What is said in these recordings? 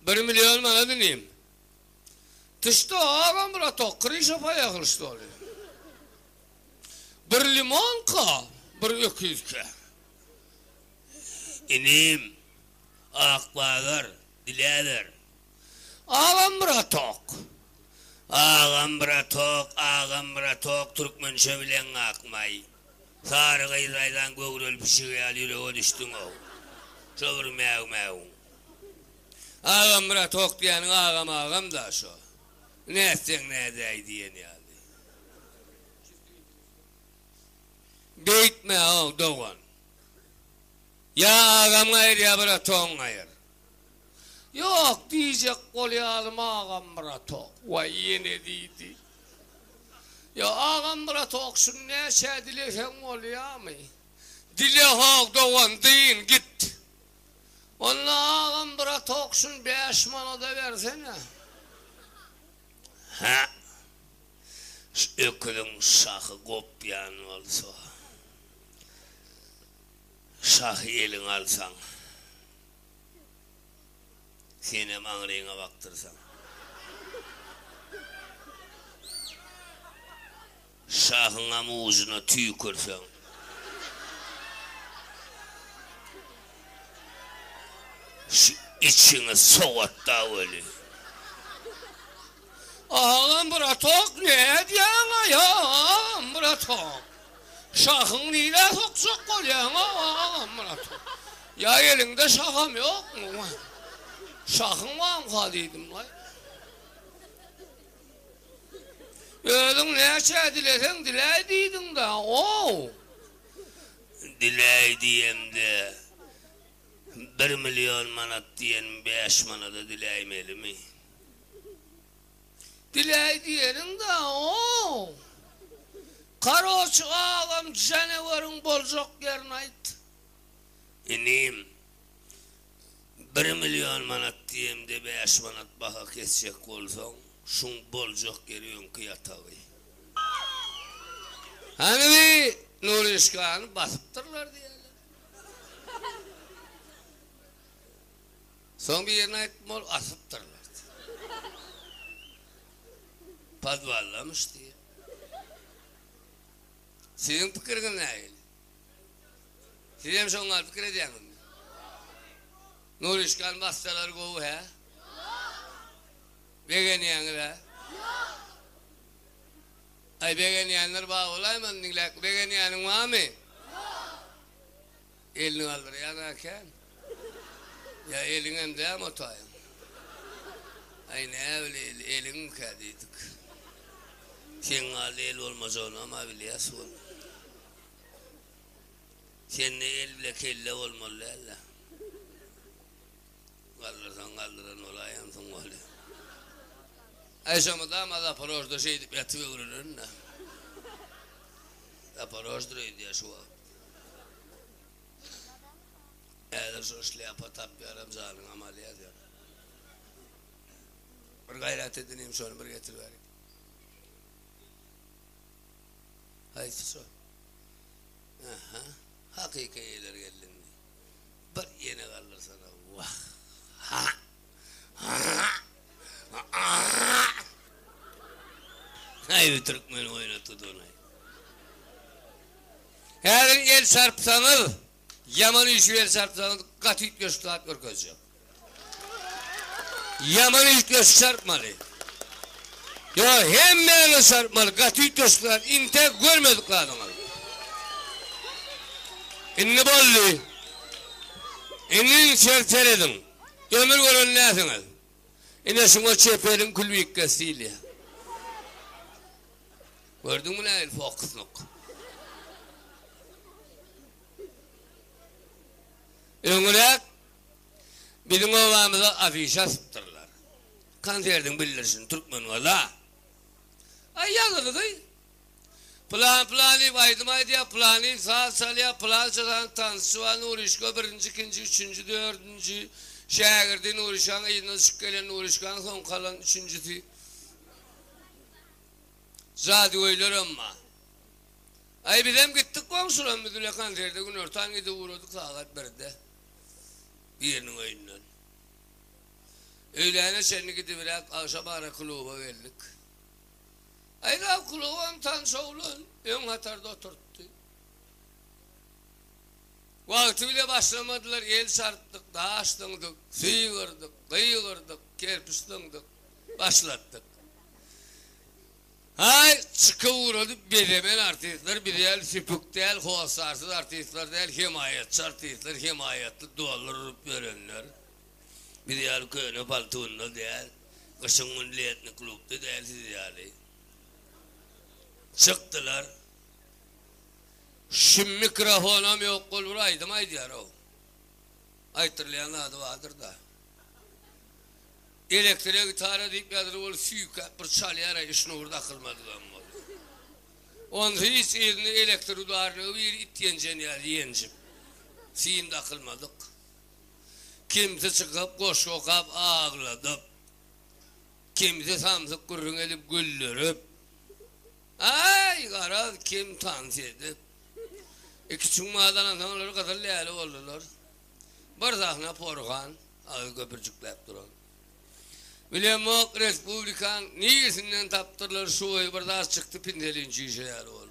1 milyon mana dineyim. Tışta ağam bura tokkırı şapa yakılıştı oluyor. 1 limon ka, 1 öküz ka. İnim, akbağır, diledir. Ağam bura tok. Ağam bura tok, Türkmen şöbilen akmay. Sarı gıydaydan göğrül pişiği al yüreğe düştün o. Şöbür mev. Ağam bura tok diyenin ağam da şu. Ne etsen ne edey diyen yani. Beytme o doğan. Ya ağam gayır ya bura ton gayır. Yok diyecek kol yalım ağam bura tok. Vay yine deydi. Ya ağam bura toksun ne şey dilesen ol ya mı? Dile hak doğan deyin git. Onunla ağam bura toksun 5 manada da versene. Ha? Ökülün şahı kopyan olsa. Şahı elin alsan. Sinem ağrına baktırsan. Şahın amuzuna tüy kırsan. İçine soğut da öyle. Ağam bura tok ne diyana ya ağam bura tok. Şahın neyle toksuk kolyana ağam bura tok. Ya elinde şahım yok mu? Şahın var mı kadıydım lan? Öldün ne şey dilesen dileydiydin da o. Dileydiyem de 1 milyon manat diyen 5 manada dileymeli mi? Dileydiyenin de o. Karoç ağam canavarın bolcak yerine ait. İneyim. 1 milyon manat diyem de 5 manat baka kesecek olsan şun bolcak geriyon kıyatağı. Hani bir Nuri İşkan'ı basıptırlar diyelim. Son bir yerine ettim ol asıptırlar. Padvallamış diye. Sizin fikrin ne? Siz hem şunlar fikir ediyorsunuz. Nuri İşkan bastalar kovu he? Begeniyanlar he? Ay begeniyanlar bağ olayman dinlek. Begeniyanın var mı? Elini aldır yanarken. Ya elin hem de ama otayım. Ay ne öyle elin kadıydık. Sen aldı el olmaz onu ama biliyorsun onu. Sen de el bile kelle olmalı Allah. Kaldırsan kaldıran olayansın öyle. Ayşamı damada parojda şey edip yatıverir önüne. Ya parojdur diye şu an. Eğer soşlu yapatap yarım zalın ameliyat ya. Bir gayret edineyim sonra bir getir vereyim. Haydi sor. Aha. Hakiki iyiler geldin. Bir yeni kalır sana. Vah. Ha. Ha. Ha. Haydi Türkmen oynatı donay. Her el sarpsanız, yaman işi el sarpsanız katit gösterip görközecek. Yaman iş göstermeli. Ya hem meyve sarpmalı, katit gösterip inte görmedik adamlar. İnni bollu. İnni çerçeledin. Ömür görün nesiniz? İnne şuna çeperin külbük kesiyle. Gördün mü ne el fokusnuk? Öngürek bizim ovamıza afişa sıktırlar. Kanterdin bilirsin Türkmen ola. Ay yazılı değil. Plani baydım diye plani sağ salya plan çalan tansuan uğraşko 1. 2. 3. 4. şagirdin uğraşan ayına çıkılan uğraşkan son kalan 3. Zadi oylar ama. Ay bizim gittik komşulan müdüle kanterde gün ortadan gidip uğradık saat 1'de. Birinin oyundan. Öğlene şenli gidiverek akşam ara kluba geldik. Ayla kluban tanış oğlun ön hatarda oturttu. Vakti bile başlamadılar, el sarttık, dağıştındık, sıyırdık, kıyırdık, kerpiştındık, başlattık. Hay çıkı uğradık bedemen artistler, bir değil süpük değil, hosarsız artistler değil, himayetçi artistler, himayetli doldırıp verenler. Bir değil köyüne paltuğunda değil, kışın milliyetli klubda değil siz yani. Çıktılar. Şu mikrofonum yok olur aydım aydılar o. Aytırlayan adı vardır da. Elektriğe gitarı deyip yadır ol süyük bir çalıyara işini orada kılmadı ama. Onun hiç elini elektriği duvarına bir ityenecen yani yencim. Siyinde kılmadık. Kimse çıkıp koş kokap ağladıp. Kimse samsık kurun edip güldürüp. Ay karal kim tans edip. İki çumadan adamları kadar leyli oldular. Barzakına porgan, ağı köpürcüklep duran. Bilemok Respublikan niyesinden taptırlar şuayı bardak çıktı pindelinci işe yer oldu.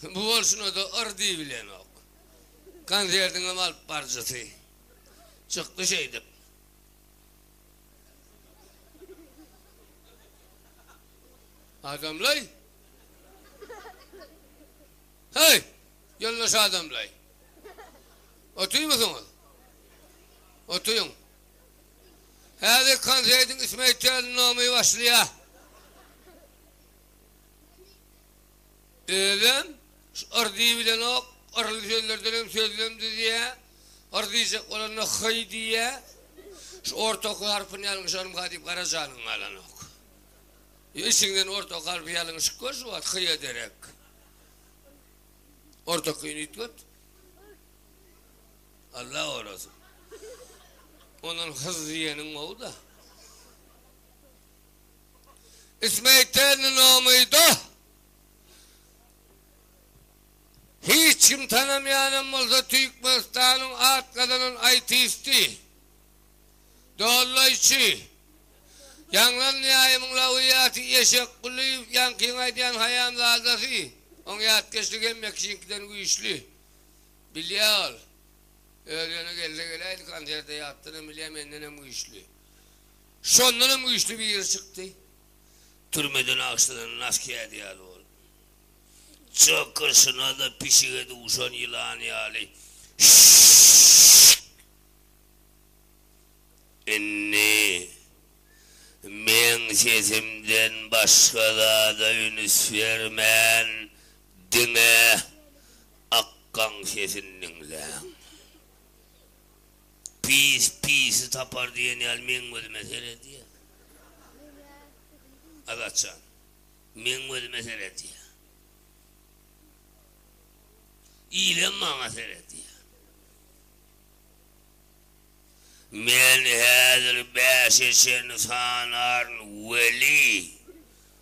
Bu olsun da ardı bilen ok. Kanserden amal parçası. Çıktı şeydi. Adamlay. Hey! Yalnız adamlay. Otuyor musunuz? Otuyun. Hadi kanseydin İsmail'in namı başlıyor. Dedim, ardiyi bilen ok, arlı söylerden söyledim diye, ardiyacak olanı hay diye, şu ortaokul harfini almışlarım kadip Karacan'ın alan ok. İçinden ortaokul harfi almış koş var, hay ederek. Ortaokulunu itlet. Allah orası. Onun hız diyenin o da. İsmail'in namıydı. Hiç kim tanımayanım olsa Türkmenistan'ın at kadının aytisti. Dolayıcı. Yanlan nihayımın laviyatı yeşek kulüyüp yankın aydayan hayam lazası. On yat geçtik emmek şinkiden güçlü. Biliyor. Öğlene geldi konserde yattığını bilemeyenlerim güçlü. Şonların güçlü bir yer çıktı. Türmeden ağaçlarının askıya diyalı oldu. Çok kışına da pişirdi uşan yılan yali. İnni men sesimden başka da ünüs vermen dine akkan sesininle. Pis tapar diye ne almen böyle mesele diye. Agaçan. Men böyle mesele diye. İyilem bana seyret diye. Men hazır beşeşen sanarın veli.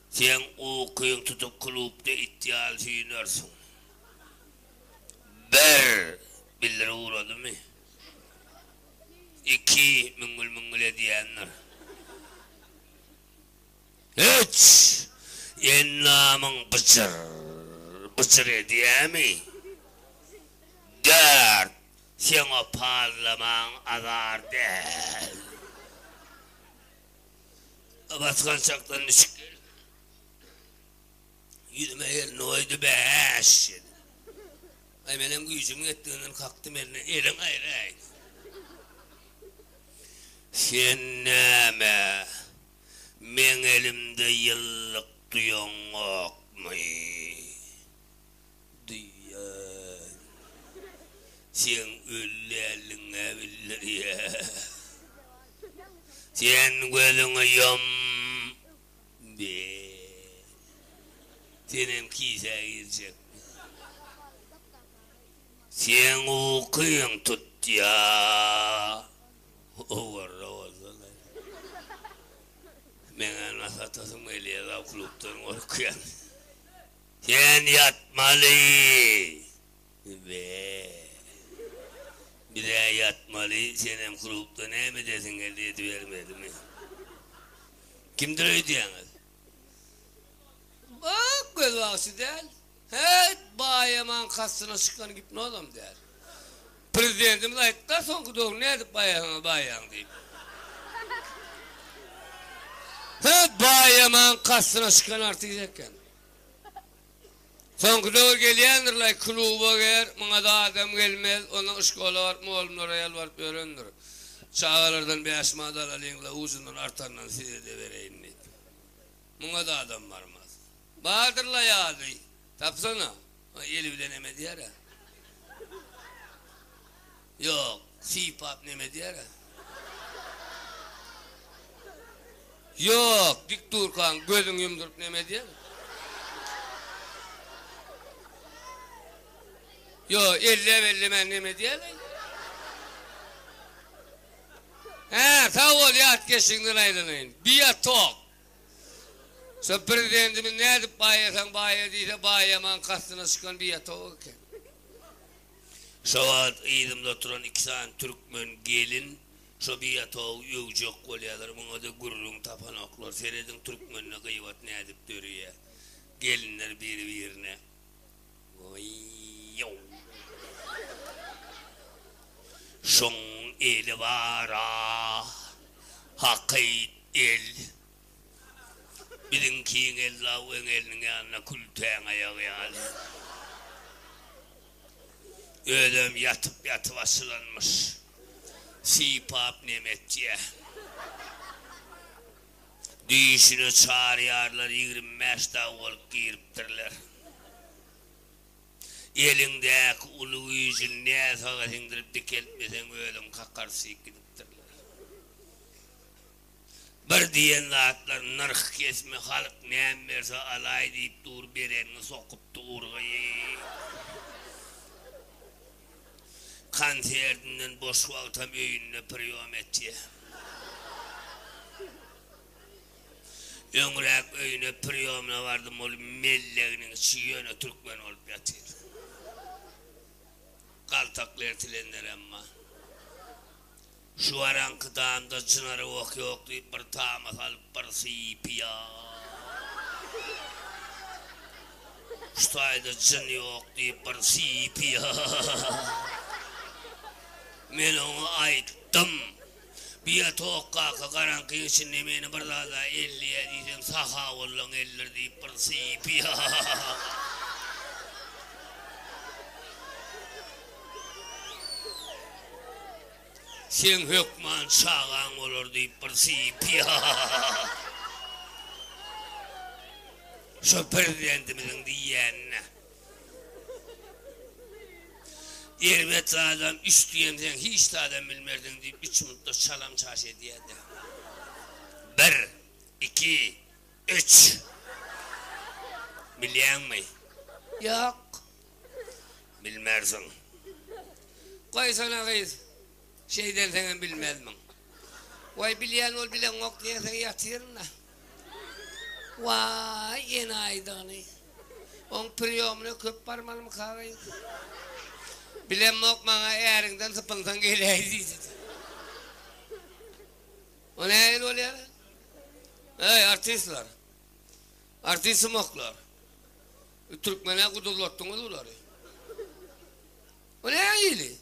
Sen okuyun tutup kulüpte ihtiyal suyunursun. Bir, bilir uğradı mı? İki, müngül ediyenler. Üç, ennamın bıçır ediye mi? Dört, sen o parlaman azar değil. Baskan çaktan düşük. Yüzüme yerine oydu beş. Ay benim gücüm ettiğinden kalktım eline, elin ayrı. Sen neme, men elimde yıllık duyon ok mu? Duyon. Sen ülleline bilir ya. Sen gözünü yom be. Senin kise girecek. Sen okuyun tut ya. Ovarra olsun. Ben anasatasım eliye da kulüpten okuyan. Sen yatmalı. Be. Bir de yatmalı, senem kurupta ne mi desin elde vermedi mi? Kimdir ödeyeniz? Bak göz vakti değil. Hey bayaman kastına çıkan gibi ne oğlum der. Prezidentim layıklar son kuduğun ne edip bayan deyip. Hey bayaman kastına çıkan artık diyecekken. Son kuduğu geliyendir lay kluba gel, bana da adam gelmez, onun ışkola var, oğlum oraya var, öğrendir. Çağalardan bir aşmadan alayım la uzundan artandan size de vereyim deyip. Buna da adam varmaz. Bahadır la ya dey. Tapsana. Eli denemedi yara. Yok. Sipap nemedi yara. Yok. Dik dur kan. Gözün yumdurup nemedi yara. Yok. Elle men nemedi yara. He. Sağ ol ya. Geçinden aydınlayın. Bir ya tok. Sen prezidentimin ne edip bayasan baya deyse bayaman kastına çıkan bir yatağı ki. Şavat iyidimde oturan 2 tane Türkmen gelin şu bir yatağı yövcek oluyorlar. Buna da gururun tapanaklar. Seyredin Türkmen'le kıyvat ne edip dörüyor. Gelinler birbirine. Şun eli vara hakayt el. Bizimkiyin ellavın elinin yanına kültüğün ayağı yani. Ödüm yatıp asılanmış. Sipap Nemetçiye. Düğüşünü çağırıyorlar, 25 davul giriptirler. Elindeki ulu yüzün ne sağa sindirip dikeltmesen ödüm kakarsı gidiptirler. Bir diyen zatlar nırk kesme halk ne verse alay deyip dur berenini sokup durgayı. Kanserdinden boş vaktam öyünle priyom etti. Öngürek öyüne priyomuna vardım olup melleğinin çiğöne Türkmen olup yatır. Kaltaklı ertilenler ama. Şu arankı dağında cınarı yok deyip bir tağımaz alıp bir sipiya. Şu tayda cın yok deyip bir sipiya. Men onu ayttım. Bir yatok kaka karankı içinde beni bir daha da 50'ye diyeceğim saha olun 50 deyip bir sipiya. Sen hükman çağan olur deyip bir sipiya. Şu prezidentimizin diyenine. Elbette adam üstüyemden hiç de adam bilmerdin deyip 3 mutlu çalam çarşı ediyedi. 1, 2, 3. Biliyor musun? Yok. Bilmersin. Koy sana kız. Şeyden sen bilmez mi? Vay bilen ol bilen ok diye sen yatırın da. Vay yeni aydanı. On priyomunu köp parmağını kahveyi. Bilen ok bana eğerinden sıpınsan geleydi. O ne el oluyor? Hey artistler. Artist moklar. Türkmen'e kudurlattınız onları. O ne iyili?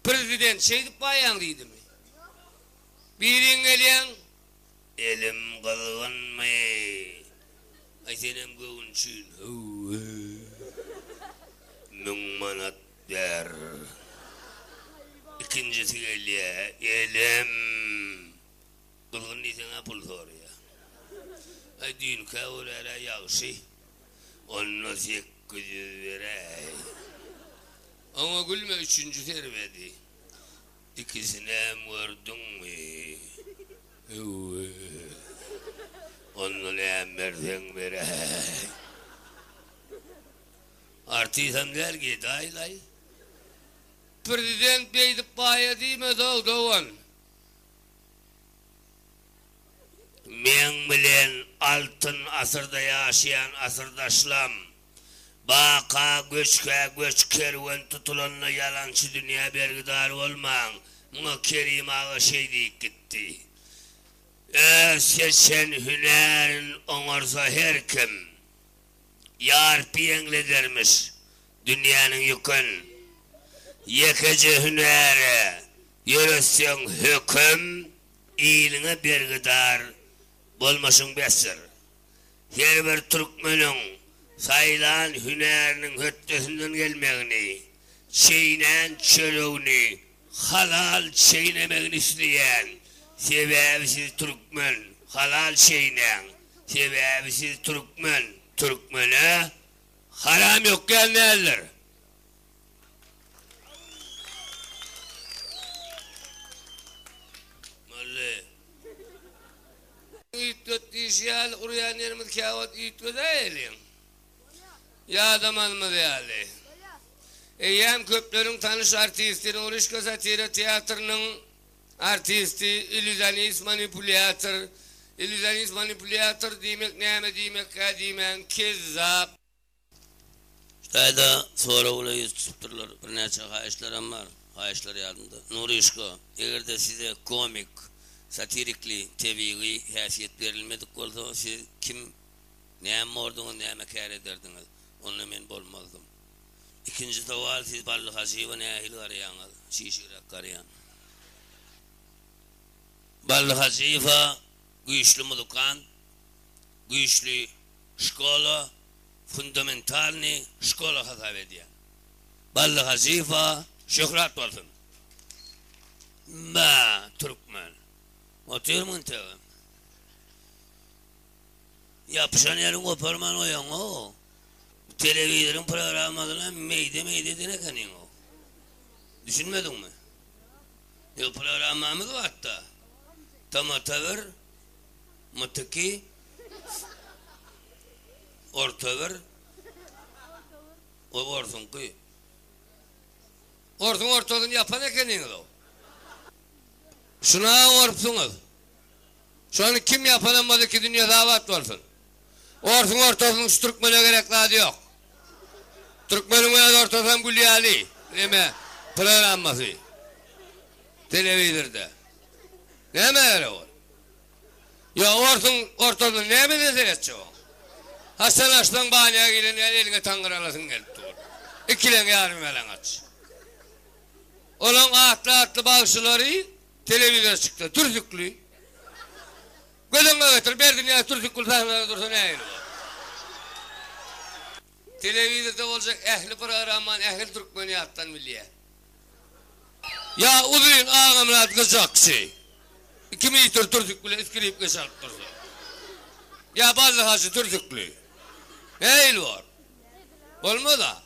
Prezident şeydi bayanlıydı mı? Birin gelen elim kılgın mı? Ay senem gövünçün. Mün manat der. İkincisi geliyor. Elim kılgın değilsen pul soruyor. Ay dün kavurara yavşı. Onu 800 verey. Ama gülme 3. servedi. İkisine vurdun mu? Onu ne emmerden verey. Artisan der ki daylay. Prezident beydi paya değil mi doğan? Men bilen altın asırda yaşayan asırdaşlam. Baka göç kervan tutulanla yalancı dünya bergidar olman. Muna Kerim ağa şey deyip gitti. Seçen hünerin onarsa her kim. Yar piyengle dermiş dünyanın yükün. Yekece hüneri yürüsün hüküm. İyiline bergidar bolmasın besir. Her bir Türkmenin sayılan hünerinin höttesinden gelmeğini, çeynen çölüğünü, halal çeynemeğini isteyen, sebebisiz Türkmen, halal çeynen, sebebisiz Türkmen, Türkmen'e haram yok gelmeyeler. İtlet dişyal uruyan yerimiz kâvat itlet eyliyim. Ya adamın mı değerli? Eyyem köplerin tanış artistinin Uruşka Satira Tiyatro'nun artisti, illüzyonist manipülatör demek neyme demek ka demen kezzap. İşte sonra olayı tutturlar. Bir neçe hayışlarım var. Hayışlar yardımda. Nuruşka, eğer de size komik, satirikli, teviği hasiyet verilmedik olsa siz kim neyme ordunuz, neyme kâr ederdiniz. Onunla men bolmazdım. İkinci sual siz ballı hacıva nehil arayanız. Şişirak arayan. Ballı hacıva güçlü mudukan, güçlü şkola, fundamentalni şkola hesap ediyor. Ballı hacıva şöhret olsun. Ma Türkmen. Otur muntağım. Yapışan yerin koparman oyan o. Televizyonun programlarına meyde dene kanın o. Düşünmedin mi? Yok programımız var hatta. Tamatavır, mutaki, ortavır, o orsun ki. Ortadan yapan ekenin o. Şuna orpsunuz. Şu an kim yapanamadı ki dünya davat olsun. Ortadan şu Türkmen'e gerekli yok. Türkmen'in ortadan Gülyali. Neme programması. Televizyonda. Ne mi o? Ya ortadan ne mi desek o? Hasan Arslan bahaneye gidin eline tangıralasın geldi. İkilen yarım veren aç. Olan atlı bağışçıları televizyona çıktı. Türkçüklü. Gözüne götür. Berdin ya Türkçüklü sahnede dursa ne ayrı var? Televizyonda olacak ehli programman ehli Türkmeniyattan milliye. Ya uzun ağamlat kızaksı. 2 metre Türkçüklü iskrip geçalp dursa. Ya bazı hası Türkçüklü. Ne il var? Olma da.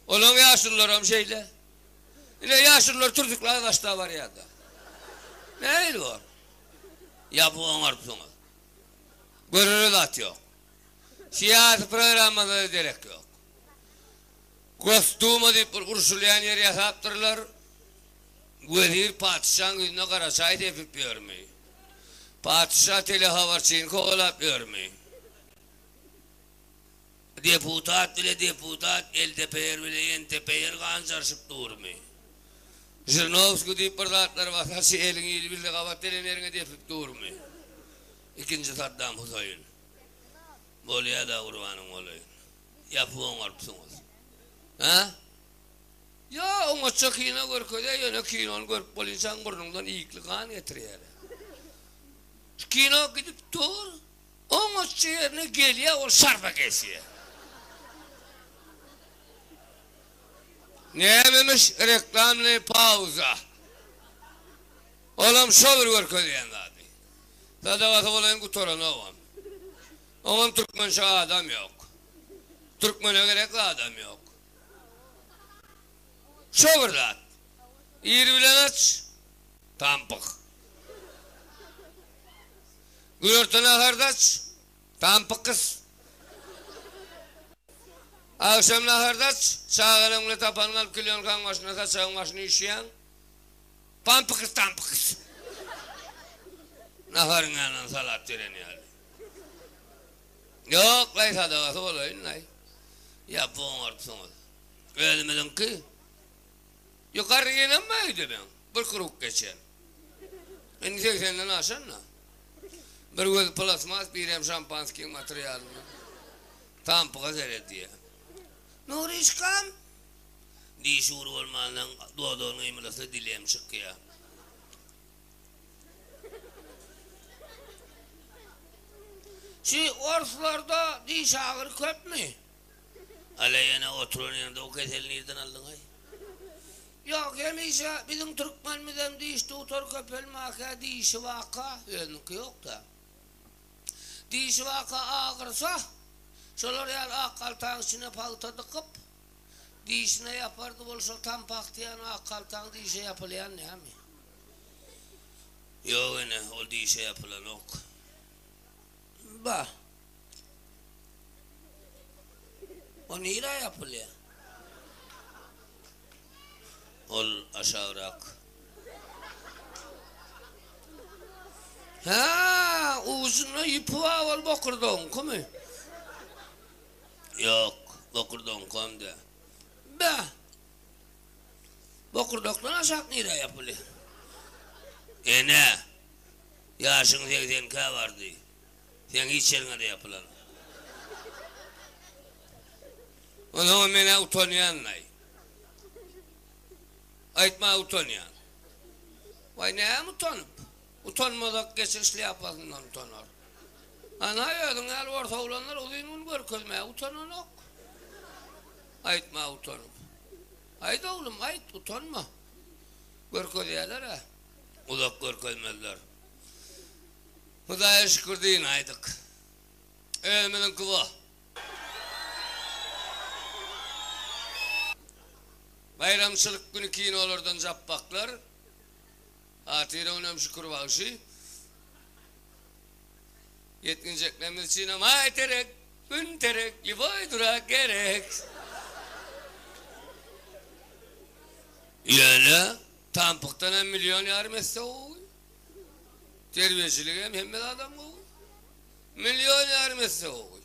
Olan yaşlılarım şeyle. Yine yaşlılar Türkçüklü arkadaşlar var ya da. Ne il var? Ya bu anarpsınız. Görürüz yok. Siyasi programda da gerek yok. Kostümü deyip ursulayan yeri yaptırırlar. Vezir padişahın yüzüne karasaydı yapıp görmeyi. Padişah telehavarçıyın kovalap görmeyi. Deputat bile deputat, el tepeyer bile yen tepeyer kancarsıp durmayı. Zırnovsku deyip pırdatlar vatası elini ilbildi kavat elinlerine defip durmayı. İkinci Saddam Hüseyin. Bolya da kurbanım olayın. Yapılan arpsınız. Ha? Ya ona çakıyına görköde yöne kino'nu görüp bol insan burnundan iyikli kan getiriyor. Kino gidip dur. Ona yerine geliyor o sarpa kesiyor. Neymemiş reklamlı pauza. Oğlum şovur görköde yandadı. Tadavatı olayın kutoran oğlum. Oğlum Türkmen şağı adam yok. Türkmen'e gerekli adam yok. Şovurlat. İyir bilen aç. Tampık. Gülörtün ahardaç. Tampık kız. Akşam ahardaç. Çağırımlı tapanın alıp kilyon kan başına saçağın başını işleyen. Pampık kız tampık kız. Naharın anan salat töreni yani. Yok lay sadavası olayın lay. Ya bu ortasınız. Ölmedin ki. Yukarı yenemeydi ben. Bir kuruk geçen. En 80'den aşağına. Bir göz plasmas, bir hem şampanski materyalini. Tam bu kadar diye. Nuri işkam. Dişur olmanın doğduğunu imlası dilem çıkıyor. Şu orslarda diş ağır köp mü? Aleyhine oturun yanında o keselini nereden aldın ay? Yok yemişe bizim Türkmen miden diş tutar köpel maka dişi vaka. Önlük yok da. Dişi vaka ağırsa şolar yer akkaltağın içine palta dıkıp dişine yapardı bolsa tam paktiyan akkaltağın dişe yapılayan ne mi? Yok yine o dişe yapılan yok. Bah. O nira yapılıyor. Ol aşağırak. Ha, uzun ipi var bakırdın, kimi? Yok, bakırdın kimde? Be. Bakırdaktan aşağı nira yapılıyor. Ne? Yaşın 80K vardı. Sen hiç yerine yapılan. O zaman bana utanıyan ney? Aytma utanıyan. Vay neye utanıp? Utanmadak geçişli yapasından utanır. Ana yedin el orta olanlar o değil onu görkezmeye utanan yok. Aytma utanıp. Haydi oğlum ayt utanma. Görkezeyler ha. Uzak görkezmezler. Hudaya şükür deyin aydık. Ölmenin kıva. Bayramçılık günü kiyin olurdan cappaklar. Atire önem şükür bağışı. Yetkineceklerimiz için ama terek, gün terek, liboy durak gerek. Yani tampıktan hem milyon yarım etse oğul. Terbiyecilik hem adam oğul. Milyon yarım etse oğul.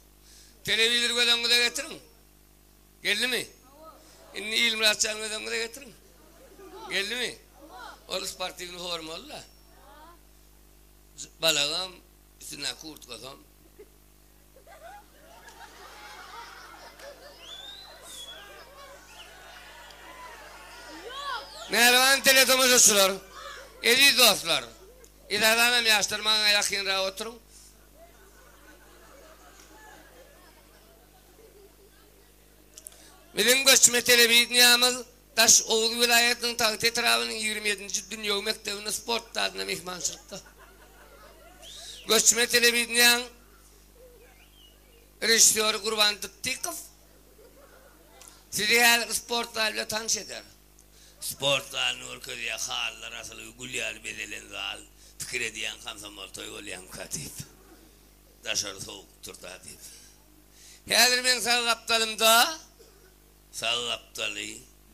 Televizör kodan da getirin. Geldi mi? İnni ilmi açan kodan da getirin. Geldi mi? Olus partinin formalı la. Balağım üstüne kurt kazan. Merhaban teletomuzcular. Eli dostlar. İdarlanım yaştırmana yakın rahat oturun. Bizim göçme televizyonumuz Taş Oğul vilayetinin Tağıt etrafının 27. Dünya Mektebi'nin sport tadına mihmançılıkta. Göçme televizyon rejisörü Kurban Tıttikov sizi her sport tadıyla tanış eder. Sport tadının ülkede hallar asılı gülyal bedelen zal fikir ediyen kamsamol toy olayan katip. Taşarı soğuk turtatip. Her ben sağ kaptalımda sağ kaptalı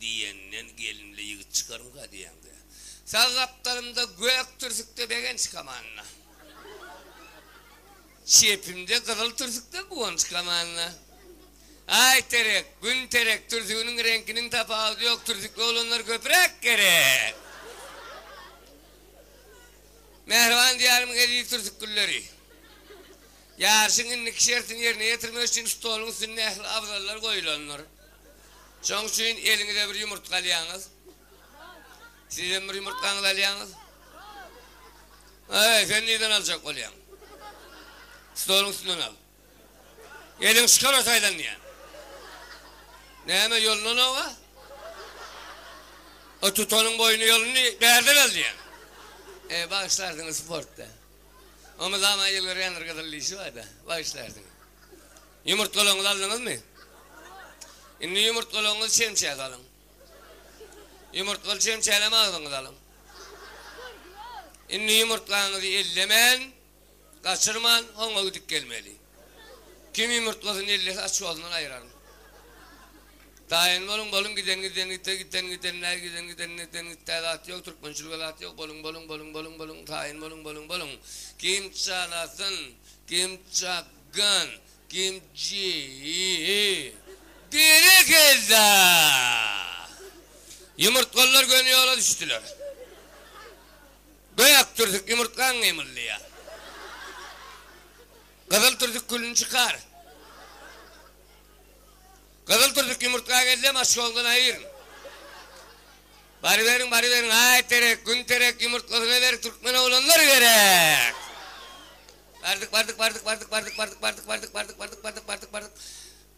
diyenden gelinle yığıt çıkarım ka diyende. Sağ kaptalımda gök tırsıkta begen çıkamanla. Şepimde kızıl tırsıkta kuvan çıkamanla. Ay terek, gün terek, tırsığının renkinin tapağı yok, tırsıklı olanlar köprek gerek. Mehriban diyarımın ediyi tırsık gülleri. Yarşın ikişertin yerine getirmek için stolun üstüne ehli abdallar koyulanlar. Son için elinize bir yumurtla alıyorsunuz. Sizden bir yumurtla alıyorsunuz. Ay sen neden alacak oluyorsun? Stolun üstünden al. Elin çıkar o saydan diye. Ne hemen yolunu ne var? O tutonun boyunu yolunu nereden al diye. Bağışlardınız sportta. Ama zaman yılları yanır kadar işi var da bağışlardınız. Yumurtluğunuzu aldınız mı? Şimdi yumurtluğunuzu şemçeye alın. Yumurtluğu şemçeyleme aldınız alın. Şimdi yumurtluğunuzu ellemen, kaçırman, ona gidip gelmeli. Kim yumurtluğunu ellese aç yolundan ayırarım. Tayin bolun giden tedat yok, Türkmençilik alat yok, bolun, tayin bolun. Kim çalasın, kim çakın, kim Geri geldi. Yumurtkalar gönü yola düştüler. Göyak Türk yumurtkan kıyımlı ya. Kızıl Türk külünü çıkar. Kızıl Türk yumurtkan geldi maşk olgun ayırın. Bari verin, ay terek, gün terek yumurtlasını ver, Türkmen oğlanlar gerek. Bardık.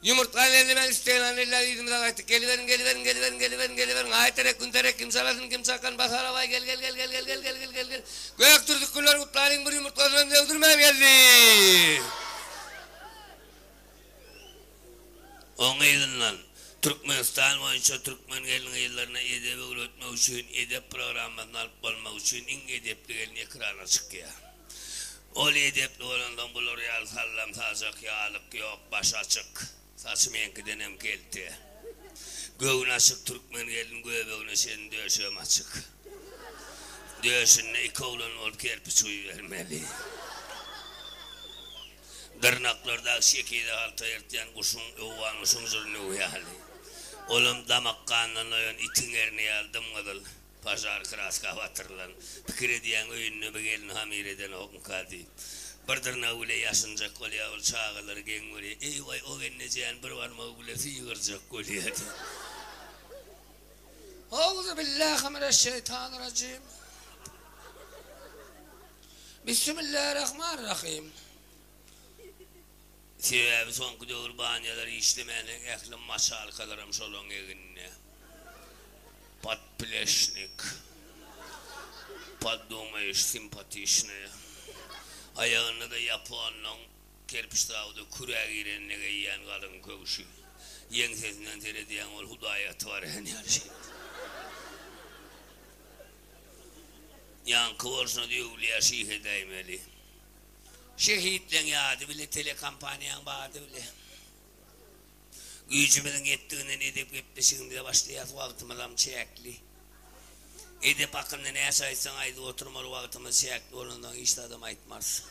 Yumurtkan elini ben isteyen anneler yüzümüzden açtık. Geliverin. Ay terek, gün terek, kim salasın, kim sakan, bas arabayı, gel. Göyak Türk külleri kutlayın, bir yumurtlasını devdirmem geldi. Onu edin lan. Türkmenistan boyunca Türkmen gelin yıllarına edebi üretmek için, edep programından alıp olmak için en edepli gelin ekrana çıkıyor. Ol edepli olandan bulur yal sallam sazak yağlık yok baş açık. Saçım enkiden hem geldi. Göğün açık Türkmen gelin göbeğine senin döşüm açık. Döşünle iki oğlan ol kerpiç uyu vermeli. Dırnaklarda şekilde halta yırtlayan kuşun uvanmışın zırnı uyali. Oğlum damak kanına itin erini aldım kadıl. Pazar kıraska batırılan. Fikir ediyen öyününü bir gelin hamir eden okun kaldı. Bir dırnağı öyle yaşınacak kolya ol çağılır gen öyle. Ey vay o genneceğin bir var mı öyle fiyırcak kolya. Euzubillahimineşşeytanirracim. Bismillahirrahmanirrahim. Sebebi son kudur banyaları işlemenin ehlim maşalkalarım solun eginne. Pat pleşnik. Pat domayış simpatişne. Ayağını da yapanla kerpiç dağıda kürek irenine giyen kalın kövüşü. Yen sesinden seyrediyen ol hudayatı var her şey. Yankı olsun diye uluya şih edeymeli. Şehitlen yağdı bile, telekampanyan bağdı bile. Gücümüzün ettiğinden edip hep şimdi de başlayat vaktimiz çekli. Edip hakkında ne yaşaysan aydı oturmalı vaktimiz çekli olundan işte adam aytmaz.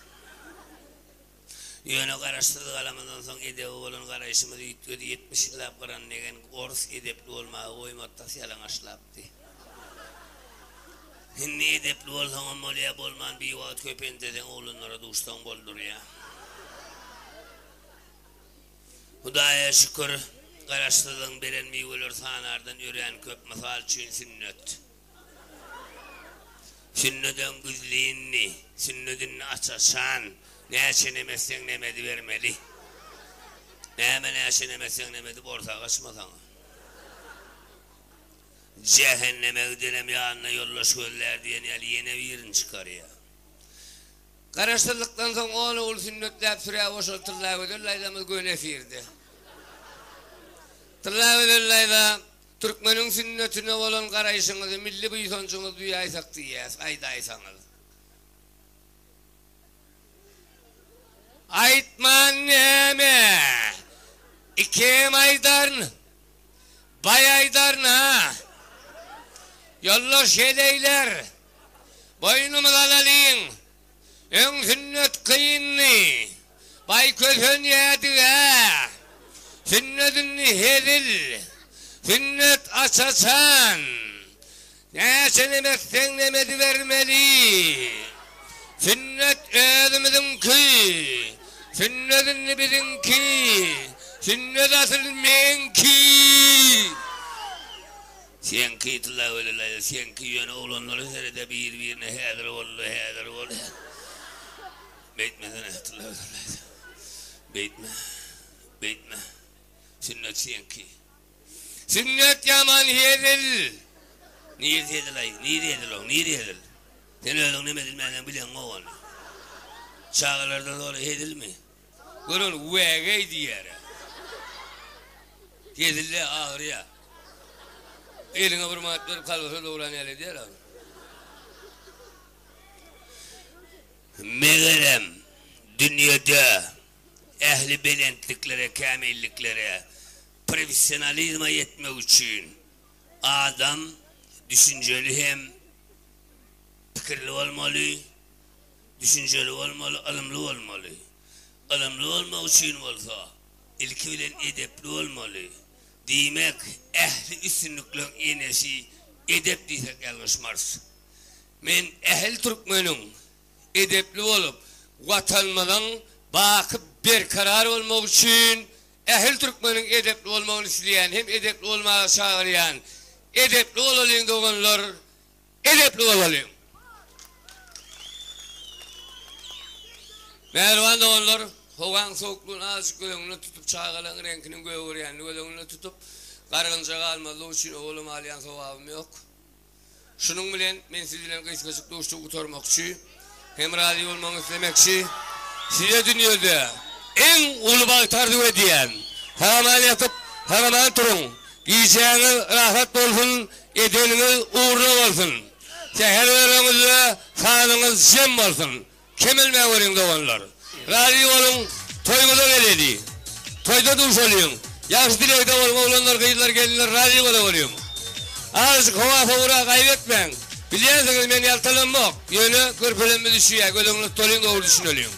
Yönü karıştırdık alamından sonra edip oğlun karayışımızı yüklüyordu 70 yıllar karan negen orus edepli olmaya koymatta yalan aşlaptı. Ne edepli olsan olmaya bolman bir vaat köpeğin deden oğlunlara duştan boldur ya. Hudaya şükür karıştırdığın berenmeyi ölür sanardan ören köp misal için sünnet. Sünnetin güzliğini, sünnetini açasan ne çenemezsen nemedi vermeli. Ne çenemezsen nemedi borsa kaçmasan. Cehenneme ödenem yağına yollaş göller diyen yine birini çıkarıyor. Karıştırdıktan sonra onu ol sünnetler süre boşul tırlağı ödürlaydamız göne firdi. Tırlağı ödürlayda Türkmenin sünnetine olan karayışınızı milli büyüsonçunuz duyaysak diyez, aydaysanız. Aytman neme, İki aydarın, bayaydarın ha. Yollaş hedeyler, boynumdan alayım, ön sünnet kıyınlı, bay kötün yedi ha, sünnetini hedil, sünnet açasan, ne senemezsen nemedi vermeli, sünnet ölümüzün ki, sünnetini bilin ki, sünnet asılmayan ki. Sen kıytıla öyle, sen kıyın oğlanları serede birine heder oldu. Beytmeden hatırla öyle. Beytme. Sünnet sen kıy. Sünnet yaman hedil. Niye hedil? Sen öyle ne medilmeden bilen o onu. Çağlardan sonra hedil mi? Görün vegey diyer. Hedille ağrıya. Eline vurmak verip kalbasa doğuran yerle diyer abi. Meğerem dünyada ehli belentliklere, kamilliklere, profesyonalizma yetmek için adam düşünceli hem fikirli olmalı, düşünceli olmalı, alımlı olmalı. Alımlı olmak için olsa ilki bilen edepli olmalı. Demek ehli üstünlüklerin enesi edep diysek yanlışmaz. Men ehli Türkmenin edepli olup vatanmadan bakıp bir karar olmak için ehli Türkmenin edepli olmağını isteyen hem edepli olmaya çağırayan edepli olalım doğanlar edepli olalım. Mervan doğanlar hovan soğukluğun azıcık gözünü tutup çağıran renkinin göğüreyen gözünü tutup karıncağı almadığı için oğlum alayan sevabım yok. Şunun bilen men sizinle kıyıskasık dostluğu kurtarmakçı hem radyo olmanı istemekçi size dünyada en ulu bağıtardı ediyen hemen yatıp hemen durun giyeceğiniz rahat olsun edeniniz uğurlu olsun seherlerinizde sağlığınız jem olsun kemelme verin doğanlar radyo olun toyguda geledi toyda duş oluyorsun yaş dilekte olun oğlanlar kıyılar gelinler radyo oluyorum azıcık hava favura kaybetmeyin biliyorsunuz ben yaltalanmak yönü kırpılanma düşüyor gözünüz tolun doğru düşünüyorum